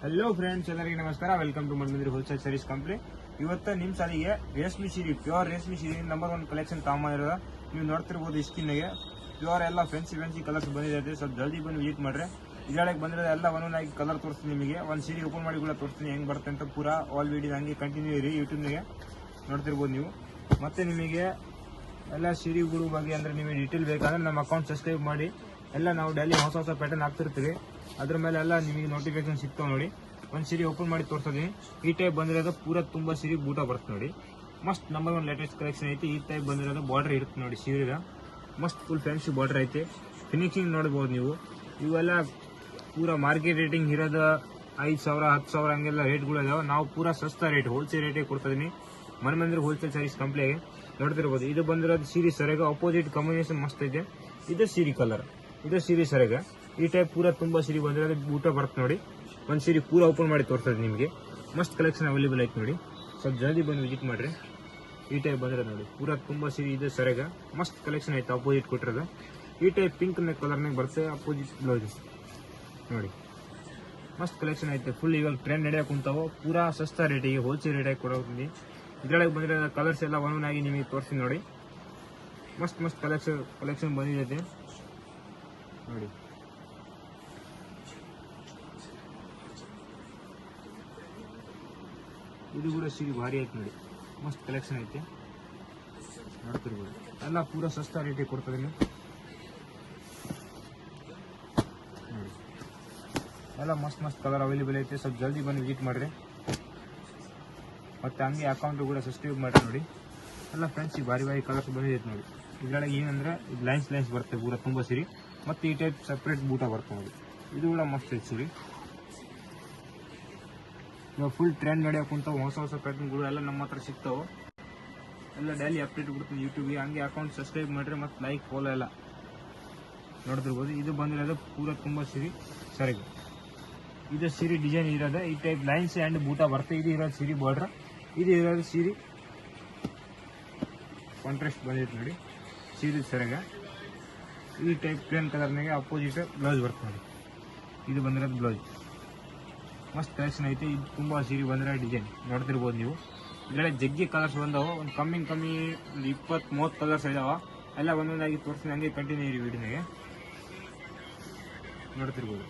Hello friends, ಎಲ್ಲರಿಗೆ ನಮಸ್ಕಾರ. Welcome to Manmandir wholesale service company. ಇವತ್ತು ನಿಮ್ಮ ಸಾಲಿಗೆ ರೇಷ್ಮೆ ಸೀರೆ, ಪ್ಯೂರ್ ರೇಷ್ಮೆ ಸೀರೆ ನಂಬರ್ 1 ಕಲೆಕ್ಷನ್ ತಗೊಂಡಿರೋದ. ನೀವು ನೋಡ್ತಿರ್ಬೋದು ಸ್ಕಿನ್ಗೆ ಪ್ಯೂರ್ ಎಲ್ಲ ಫ್ಯಾನ್ಸಿ ಕಲರ್ಸ್ ಬಂದಿದೆ. ಸ್ವಲ್ಪ ಜಲ್ದಿ ಬಂದು ವಿಸಿಟ್ ಮಾಡ್ರೆ. ಇದರೊಳಗೆ ಬಂದಿರೋದು ಎಲ್ಲ ಒಂದೊಂದಾಗಿ ಕಲರ್ ತೋರಿಸ್ತೀನಿ ನಿಮಗೆ. ಒಂದು ಸೀರೆ ಓಪನ್ ಮಾಡಿ ಕೂಡ ತೋರಿಸ್ತೀನಿ ಹೆಂಗೆ ಬರುತ್ತೆ ಅಂತ. ಪೂರಾ ಆಲ್ ವಿಡಿಯೋ ಹಂಗೆ ಕಂಟಿನ್ಯೂ ಇರಿ. ಯೂಟ್ಯೂಬ್ನಾಗೆ ನೋಡ್ತಿರ್ಬೋದು ನೀವು. ಮತ್ತೆ ನಿಮಗೆ ಎಲ್ಲ ಸೀರೆಗಳು ಬಗ್ಗೆ ಅಂದರೆ ನಿಮಗೆ ಡೀಟೇಲ್ ಬೇಕಂದ್ರೆ ನಮ್ಮ ಅಕೌಂಟ್ ಸಬ್ಸ್ಕ್ರೈಬ್ ಮಾಡಿ. ಎಲ್ಲ ನಾವು ಡೈಲಿ ಹೊಸ ಪ್ಯಾಟರ್ನ್ ಹಾಕ್ತಿರ್ತೀವಿ. ಅದ್ರ ಮೇಲೆ ಎಲ್ಲ ನಿಮಗೆ ನೋಟಿಫಿಕೇಶನ್ ಸಿಗ್ತಾವೆ ನೋಡಿ. ಒಂದು ಸೀರೆ ಓಪನ್ ಮಾಡಿ ತೋರಿಸ್ತೀನಿ. ಈ ಟೈಪ್ ಬಂದಿರೋದು ಪೂರ ತುಂಬ ಸೀರೆ ಬೂಟ ಬರುತ್ತೆ ನೋಡಿ. ಮಸ್ಟ್ ನಂಬರ್ 1 ಲೇಟೆಸ್ಟ್ ಕಲೆಕ್ಷನ್ ಐತಿ. ಈ ಟೈಪ್ ಬಂದಿರೋದು ಬಾರ್ಡರ್ ಇರುತ್ತೆ ನೋಡಿ ಸೀರೆದ. ಮಸ್ಟ್ ಫುಲ್ ಫ್ಯಾನ್ಸಿ ಬಾರ್ಡರ್ ಐತೆ. ಫಿನಿಶಿಂಗ್ ನೋಡ್ಬೋದು ನೀವು. ಇವೆಲ್ಲ ಪೂರ ಮಾರ್ಕೆಟ್ ರೇಟಿಂಗ್ ಇರೋದು 5,000 10,000 ಹಂಗೆಲ್ಲ ರೇಟ್ಗಳು ಇದಾವೆ. ನಾವು ಪೂರ ಸಸ್ತಾ ರೇಟ್ ಹೋಲ್ಸೇಲ್ ರೇಟೇ ಕೊಡ್ತಿದ್ದೀನಿ. ಮನ್ಮಂದಿರ ಹೋಲ್ಸೇಲ್ ಸರ್ವಿಸ್ ಕಂಪ್ನಿಗೆ ನೋಡ್ತಿರ್ಬೋದು. ಇದು ಬಂದಿರೋದು ಸೀರೆ ಸೆರಗ ಅಪೋಸಿಟ್ ಕಾಂಬಿನೇಷನ್ ಮಸ್ತ್ ಐತೆ. ಇದು ಸೀರೆ ಕಲರ್, ಇದು ಸೀರೆ ಸೆರಗ. ಈ ಟೈಪ್ ಪೂರ ತುಂಬ ಸೀರೆ ಬಂದಿರೋದು ಊಟ ಬರುತ್ತೆ ನೋಡಿ. ಒಂದು ಸೀರೆ ಪೂರ ಓಪನ್ ಮಾಡಿ ತೋರಿಸ್ತದೆ ನಿಮಗೆ. ಮಸ್ತ್ ಕಲೆಕ್ಷನ್ ಅವೈಲೇಬಲ್ ಐತೆ ನೋಡಿ. ಸ್ವಲ್ಪ ಜಲ್ದಿ ಬಂದು ವಿಸಿಟ್ ಮಾಡಿರಿ. ಈ ಟೈಪ್ ಬಂದಿರೋದು ನೋಡಿ ಪೂರ ತುಂಬ ಸೀರೆ. ಇದು ಸೆರಗ ಮಸ್ತ್ ಕಲೆಕ್ಷನ್ ಐತೆ. ಅಪೋಸಿಟ್ ಕೊಟ್ಟಿರೋದು ಈ ಟೈಪ್ ಪಿಂಕ್ ಕಲರ್ನಾಗ ಬರುತ್ತೆ. ಅಪೋಸಿಟ್ ಬ್ಲೌಸ್ ನೋಡಿ ಮಸ್ತ್ ಕಲೆಕ್ಷನ್ ಐತೆ. ಫುಲ್ ಇವಾಗ ಟ್ರೆಂಡ್ ನಡೆಯಕ್ಕೆ ಕುಂತಾವು. ಪೂರಾ ಸಸ್ತಾ ರೇಟಿಗೆ ಹೋಲ್ಸೇಲ್ ರೇಟಾಗಿ ಕೊಡೋದು. ಇದರೊಳಗೆ ಬಂದಿರೋ ಕಲರ್ಸ್ ಎಲ್ಲ ಒಂದೊಂದಾಗಿ ನಿಮಗೆ ತೋರಿಸ್ತೀನಿ ನೋಡಿ. ಮಸ್ತ್ ಕಲೆಕ್ಷನ್ ಬಂದಿದೆ ನೋಡಿ. ಇದು ಕೂಡ ಸೀರೆ ಭಾರಿ ಐತೆ ನೋಡಿ. ಮಸ್ತ್ ಕಲೆಕ್ಷನ್ ಐತೆ ನೋಡ್ತಿರ್ಬೋದು. ಎಲ್ಲ ಪೂರ ಸಸ್ತಾ ರೇಟಿಗೆ ಕೊಡ್ತದೆ ನೋಡಿ. ಎಲ್ಲ ಮಸ್ತ್ ಕಲರ್ ಅವೈಲೇಬಲ್ ಐತೆ. ಸ್ವಲ್ಪ ಜಲ್ದಿ ಬಂದು ವಿಸಿಟ್ ಮಾಡಿರಿ. ಮತ್ತು ಹಂಗೆ ಅಕೌಂಟು ಕೂಡ ಸಬ್ಸ್ಕ್ರೈಬ್ ಮಾಡಿ ನೋಡಿ. ಎಲ್ಲ ಫ್ರೆಂಡ್ಸ್ ಭಾರಿ ಕಲರ್ಸ್ ಬಂದಿದೆ ನೋಡಿ. ಇದರೊಳಗೆ ಏನಂದರೆ ಇದು ಲೈನ್ಸ್ ಬರುತ್ತೆ ಪೂರ ತುಂಬ ಸೀರೆ. ಮತ್ತು ಈ ಟೈಪ್ ಸಪ್ರೇಟ್ ಬೂಟ ಬರುತ್ತೆ ನೋಡಿ. ಇದು ಕೂಡ ಮಸ್ತ್ ಐತೆ ಸೀರೆ. ಇವಾಗ ಫುಲ್ ಟ್ರೆಂಡ್ ನಡೆಯೋಕೆ ಕುಂತಾವೆ. ಹೊಸ ಪ್ಯಾಟರ್ನ್ಗಳು ಎಲ್ಲ ನಮ್ಮ ಹತ್ರ ಸಿಗ್ತಾವೆ. ಎಲ್ಲ ಡೈಲಿ ಅಪ್ಡೇಟ್ ಕೊಡ್ತೀನಿ ಯೂಟ್ಯೂಬ್ಗೆ. ಹಂಗೆ ಅಕೌಂಟ್ ಸಬ್ಸ್ಕ್ರೈಬ್ ಮಾಡಿರಿ ಮತ್ತು ಲೈಕ್ ಫಾಲೋ ಎಲ್ಲ ನೋಡ್ತಿರ್ಬೋದು. ಇದು ಬಂದಿರೋದು ಪೂರ ತುಂಬ ಸೀರೆ ಸರಿಗೆ. ಇದು ಸೀರೆ ಡಿಸೈನ್ ಇರೋದು. ಈ ಟೈಪ್ ಲೈನ್ಸ್ ಆ್ಯಂಡ್ ಬೂಟ ಬರುತ್ತೆ. ಇದು ಇರೋದು ಸೀರೆ ಬಾರ್ಡ್ರ್. ಇದು ಇರೋದು ಸೀರೆ ಕಾಂಟ್ರಾಸ್ಟ್ ಬಂದಿತ್ತು ನೋಡಿ. ಸೀರೆ ಸೆರಗ ಈ ಟೈಪ್ ಪ್ಲೇನ್ ಕಲರ್ನಾಗೆ ಅಪೋಸಿಟ್ ಬ್ಲೌಸ್ ಬರುತ್ತೆ ನೋಡಿ. ಇದು ಬಂದಿರೋದು ಬ್ಲೌಸ್. ಮಸ್ತ್ ಕಲೆಕ್ಷನ್ ಐತೆ. ಇದು ತುಂಬ ಸೀರೆ ಬಂದಿರೋ ಡಿಸೈನ್ ನೋಡ್ತಿರ್ಬೋದು ನೀವು. ಇದರೊಳಗೆ ಜಗ್ಗಿ ಕಲರ್ಸ್ ಬಂದವು. ಒಂದು ಕಮ್ಮಿ 20-30 ಕಲರ್ಸ್ ಇದಾವೆ. ಎಲ್ಲ ಒಂದೊಂದಾಗಿ ತೋರಿಸ್ತೀನಿ. ಹಂಗೆ ಕಂಟಿನ್ಯೂ ಇರಿ ವಿಡಿಯೋನಾಗೆ ನೋಡ್ತಿರ್ಬೋದು.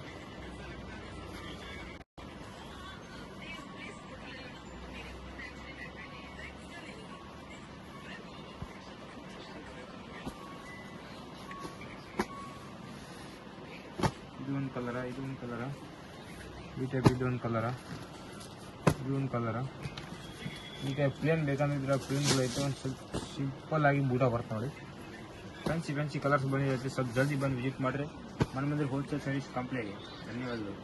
ಇದೊಂದು ಕಲರ, ಇದೊಂದು ಕಲರ, ಈ ಟೈಪ್ ಇದೊಂದು ಕಲರ, ಇದೊಂದು ಕಲರ. ಈ ಟೈಪ್ ಪ್ಲೇನ್ ಬೇಕಂದ್ರೆ ಪ್ಲೇನ್ಗಳು ಐತೆ. ಒಂದು ಸ್ವಲ್ಪ ಸಿಂಪಲ್ ಆಗಿ ಬೂಟ ಬರ್ತಾ ನೋಡಿ. ಫ್ಯಾನ್ಸಿ ಕಲರ್ಸ್ ಬಂದಿರುತ್ತೆ. ಸ್ವಲ್ಪ ಜಲ್ದಿ ಬಂದು ವಿಸಿಟ್ ಮಾಡಿರಿ ಮನ್ಮಂದಿರ ಹೋಲ್ಸೇಲ್ ಸರ್ವಿಸ್ ಕಂಪ್ನಿಗೆ. ಧನ್ಯವಾದಗಳು.